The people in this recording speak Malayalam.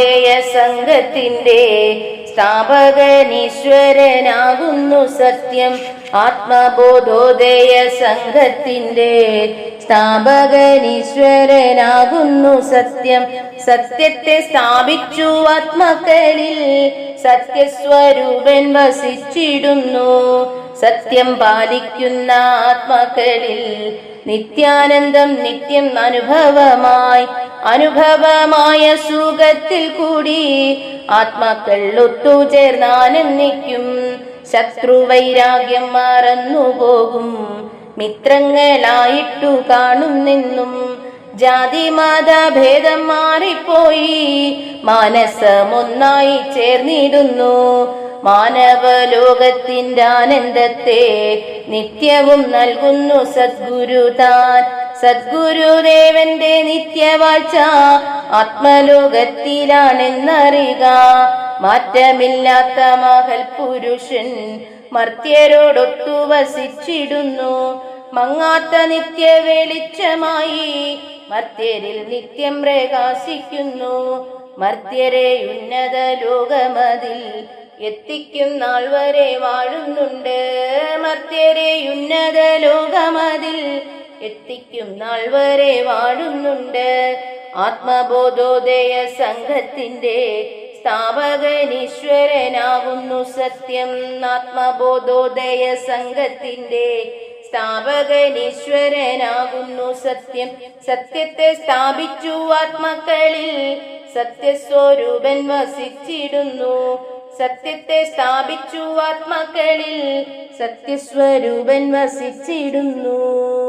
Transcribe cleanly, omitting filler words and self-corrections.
ആത്മബോധോദയ സംഘത്തിന്റെ സ്ഥാപകനീശ്വരനാകുന്നു സത്യം. ആത്മബോധോദയ സംഘത്തിന്റെ സ്ഥാപകനീശ്വരനാകുന്നു സത്യം. സത്യത്തെ സ്ഥാപിച്ചു ആത്മാക്കളിൽ സത്യസ്വരൂപൻ വസിച്ചിടുന്നു. സത്യം പാലിക്കുന്ന ആത്മാക്കളിൽ നിത്യാനന്ദം നിത്യം അനുഭവമായ സുഖത്തിൽ കൂടി ആത്മാക്കൾ ഒത്തുചേർന്നാനന്ദിക്കും. ശത്രുവൈരാഗ്യം മറന്നുപോകും. മിത്രങ്ങളായിട്ടു കാണും നിന്നും. ജാതി മതഭേദം മാറിപ്പോയി മാനസമൊന്നായി ചേർന്നിടുന്നു. മാനവലോകത്തിന്റെ ആനന്ദത്തെ നിത്യവും നൽകുന്നു സദ്ഗുരു താൻ. സദ്ഗുരുദേവന്റെ നിത്യവാഴ്ച ആത്മലോകത്തിലാണെന്നറിയുക. മാറ്റമില്ലാത്ത മഹൽ പുരുഷൻ മർത്യരോടൊത്തു വസിച്ചിടുന്നു. മങ്ങാത്ത നിത്യ വെളിച്ചമായി മർത്യരിൽ നിത്യം പ്രകാശിക്കുന്നു. മർത്യരെ ഉന്നത ലോകമതിൽ എത്തിക്കും നാൾ വരെ വാഴുന്നുണ്ട്. മർത്യരെ ഉന്നത ലോകമതിൽ എത്തിക്കും നാൾ വരെ വാഴുന്നുണ്ട്. ആത്മബോധോദയ സംഘത്തിന്റെ സ്ഥാപകനീശ്വരനാകുന്നു സത്യം. ആത്മബോധോദയ സംഘത്തിന്റെ സ്ഥാപകനീശ്വരനാകുന്നു സത്യം. സത്യത്തെ സ്ഥാപിച്ചു ആത്മാക്കളിൽ സത്യസ്വരൂപൻ വസിച്ചിടുന്നു. സത്യത്തെ സ്ഥാപിച്ചു ആത്മാക്കളിൽ സത്യസ്വരൂപൻ വസിച്ചിടുന്നു.